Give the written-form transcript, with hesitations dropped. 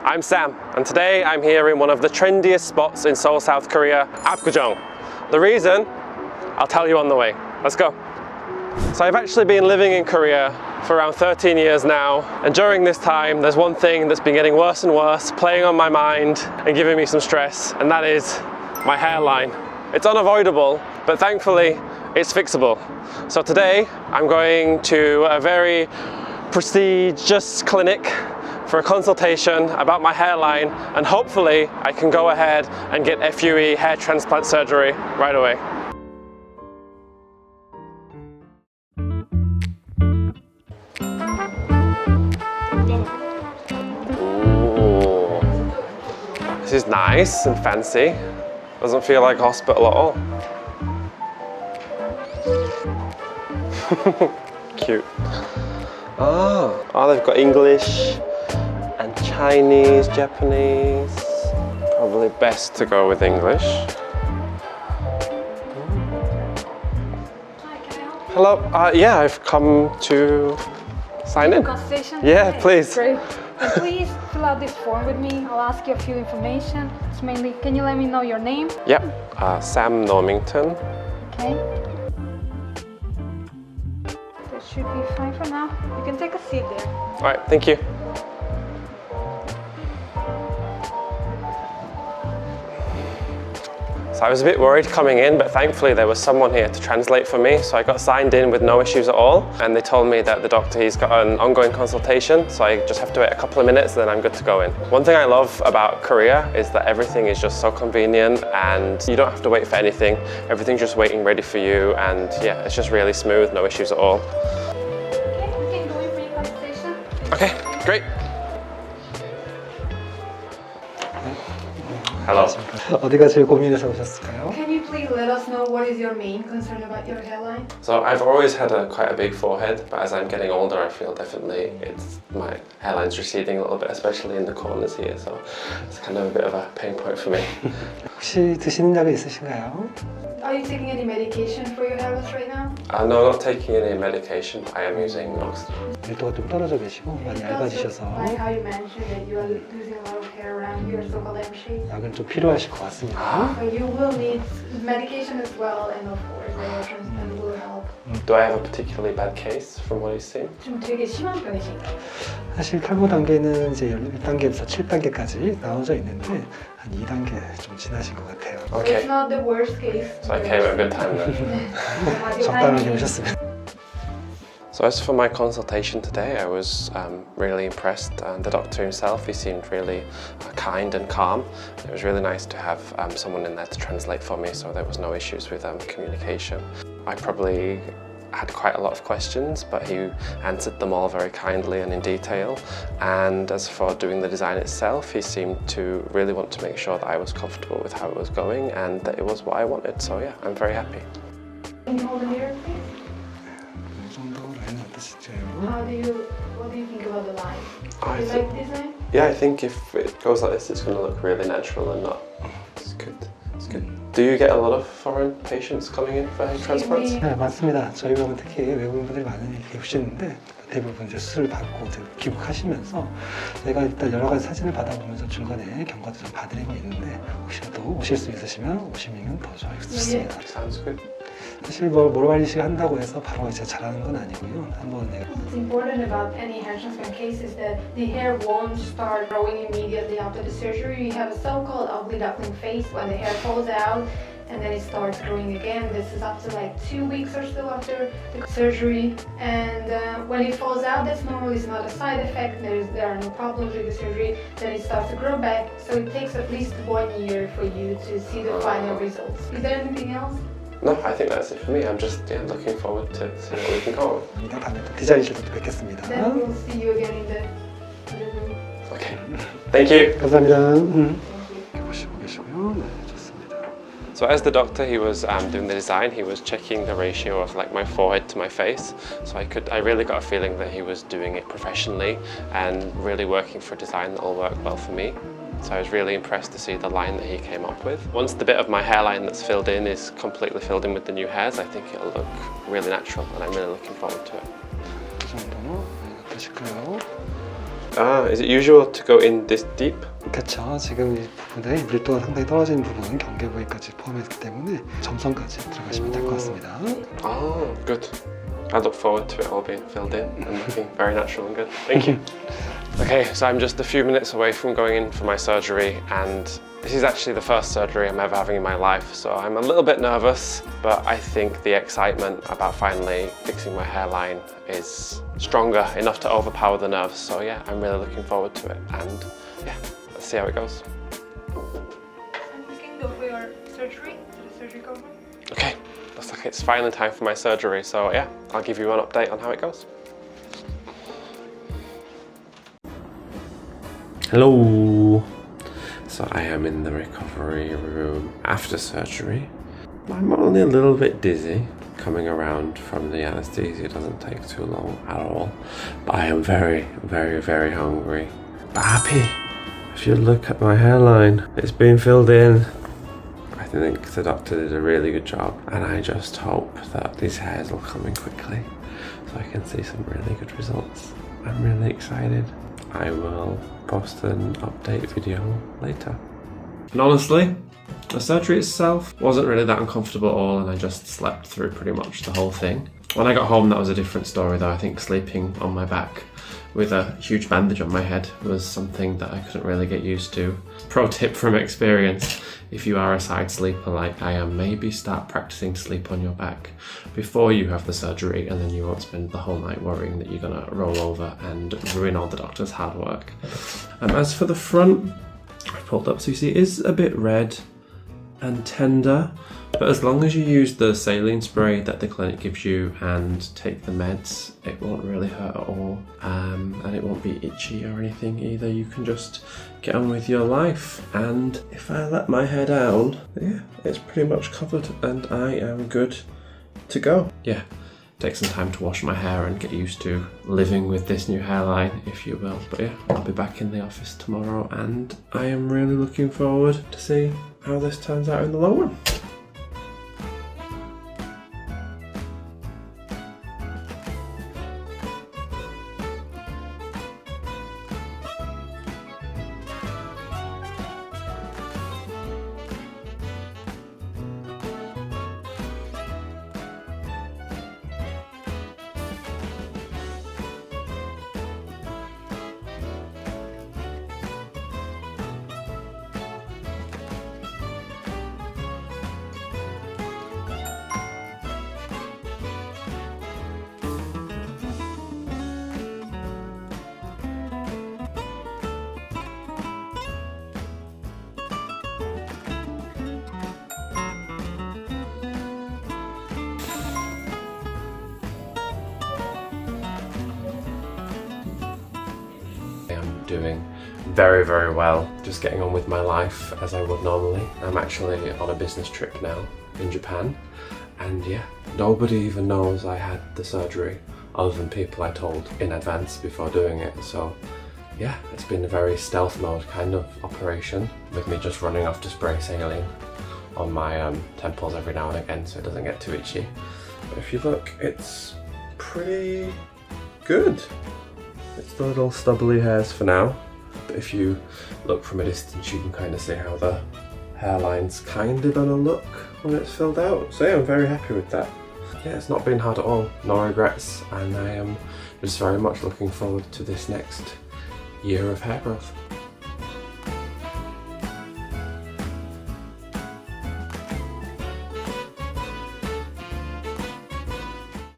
I'm Sam, and today I'm here in one of the trendiest spots in Seoul, South Korea, Apgujeong. The reason, I'll tell you on the way. Let's go. So I've actually been living in Korea for around 13 years now, and during this time there's one thing that's been getting worse and worse, playing on my mind and giving me some stress, and that is my hairline. It's unavoidable, but thankfully it's fixable. So today I'm going to a very prestigious clinic for a consultation about my hairline, and hopefully I can go ahead and get FUE hair transplant surgery right away. Ooh. This is nice and fancy. Doesn't feel like a hospital at all. Cute. Oh, they've got English and Chinese, Japanese. Probably best to go with English. Hi, can I help? Hello, yeah, I've come to sign in. Consultation? Yeah, Okay, please. Great. Please fill out this form with me. I'll ask you a few information. It's mainly, can you let me know your name? Yep, Sam Normington. Okay. That should be fine for now. You can take a seat there. All right, thank you. So I was a bit worried coming in, but thankfully there was someone here to translate for me. So I got signed in with no issues at all. And they told me that the doctor, he's got an ongoing consultation. So I just have to wait a couple of minutes and then I'm good to go in. One thing I love about Korea is that everything is just so convenient and you don't have to wait for anything. Everything's just waiting ready for you. And yeah, it's just really smooth, no issues at all. Okay, we can go in for your consultation. Okay, great. Hello. 어디가 제일 고민해서 오셨을까요? Can you please let us know what is your main concern about your hairline? So I've always had quite a big forehead, but as I'm getting older, I feel definitely my hairline's receding a little bit, especially in the corners here. So it's kind of a bit of a pain point for me. 혹시 드시는 약이 있으신가요? Are you taking any medication for your hair loss right now? No, not taking any medication. I am using oxygen. 밀도가 좀 떨어져 계시고 많이 얇아지셔서 Like how you mentioned that you are losing a lot of hair around your so-called M shape. 약은 좀 필요하실 것 같습니다. So you will need medication as well, and of course the hair transplant will help. Do I have a particularly bad case from what you've seen? 좀 되게 심한 편이신가요? 사실 탈모 단계는 이제 1단계에서 7단계까지 나눠져 있는데 한 2단계 좀 지나신 것 같아요. So Okay. it's not the worst case. So I came at a good time then. 적당하게 오셨습니다. So as for my consultation today, I was really impressed, and the doctor himself, he seemed really kind and calm. It was really nice to have someone in there to translate for me, so there was no issues with communication. I probably had quite a lot of questions, but he answered them all very kindly and in detail. And as for doing the design itself, he seemed to really want to make sure that I was comfortable with how it was going and that it was what I wanted. So yeah, I'm very happy. Can you hold the mirror, please? 이 정도 라인은 어떠실까요? What do you think about the line? I Do you think- like this line? Yeah, I think if it goes like this, it's going to look really natural and not. It's good. It's good. Do you get a lot of foreign patients coming in for hair transplants? 네, 맞습니다. 저희 병원 특히 외국인분들이 많이 오시는데 대부분 이제 수술을 받고 귀국하시면서 저희가 일단 여러 가지 사진을 받아보면서 중간에 경과도 좀 봐드리고 있는데 혹시라도 오실 수 있으시면 오시면 더 좋습니다. Sounds good. 사실 뭐 모발이식 한다고 해서 바로 이제 잘하는 건 아니고요. 한번 내가 What's important about any hair transplant case is that the hair won't start growing immediately after the surgery. You have a so-called ugly duckling phase when the hair falls out and then it starts growing again. This is up to like 2 weeks or so after the surgery. And when it falls out, that's normally is not a side effect. There are no problems with the surgery. Then it starts to grow back. So it takes at least 1 year for you to see the final results. Is there anything else? No, I think that's it for me. I'm just looking forward to seeing what we can go with. 다음에 또 디자인실도 또 뵙겠습니다. Then we'll see you again in the room. Okay. Thank you. 감사합니다. 이렇게 보시고 계시고요. 네, 좋습니다. So as the doctor, he was doing the design, he was checking the ratio of like my forehead to my face. So I really got a feeling that he was doing it professionally and really working for a design that will work well for me. So I was really impressed to see the line that he came up with. Once the bit of my hairline that's filled in is completely filled in with the new hairs, I think it'll look really natural and I'm really looking forward to it. 이 정도 어떠실까요? Is it usual to go in this deep? 그렇죠. 지금 이 부분에 밀도가 상당히 떨어진 부분, 경계 부위까지 포함했기 때문에 점선까지 들어가시면 될 것 같습니다. Oh, good. I look forward to it all being filled in and looking very natural and good. Thank you. Okay, so I'm just a few minutes away from going in for my surgery, and this is actually the first surgery I'm ever having in my life, so I'm a little bit nervous, but I think the excitement about finally fixing my hairline is stronger enough to overpower the nerves. So yeah, I'm really looking forward to it, and yeah, let's see how it goes. We can go for your surgery, the surgery cover. Okay, looks like it's finally time for my surgery, so yeah, I'll give you an update on how it goes. Hello! So I am in the recovery room after surgery. I'm only a little bit dizzy. Coming around from the anesthesia doesn't take too long at all. But I am very, very, very hungry. But happy! If you look at my hairline, it's been filled in. I think the doctor did a really good job, and I just hope that these hairs will come in quickly so I can see some really good results. I'm really excited. I will post an update video later. And honestly, the surgery itself wasn't really that uncomfortable at all, and I just slept through pretty much the whole thing. When I got home, that was a different story though. I think sleeping on my back with a huge bandage on my head was something that I couldn't really get used to. Pro tip from experience, if you are a side sleeper like I am, maybe start practicing to sleep on your back before you have the surgery, and then you won't spend the whole night worrying that you're gonna roll over and ruin all the doctor's hard work. As for the front, I pulled up, so you see it is a bit red and tender, but as long as you use the saline spray that the clinic gives you and take the meds, it won't really hurt at all, and it won't be itchy or anything either. You can just get on with your life, and if I let my hair down, yeah, it's pretty much covered and I am good to go. Yeah, take some time to wash my hair and get used to living with this new hairline, if you will. But yeah, I'll be back in the office tomorrow, and I am really looking forward to see how this turns out in the long run. Doing very, very well. Just getting on with my life as I would normally. I'm actually on a business trip now in Japan, and yeah, nobody even knows I had the surgery other than people I told in advance before doing it. So yeah, it's been a very stealth mode kind of operation, with me just running off to spray saline on my temples every now and again so it doesn't get too itchy. But if you look, it's pretty good. It's the little stubbly hairs for now, but if you look from a distance you can kind of see how the hairline's kind of gonna look when it's filled out. So yeah, I'm very happy with that. Yeah, it's not been hard at all, no regrets, and I am just very much looking forward to this next year of hair growth.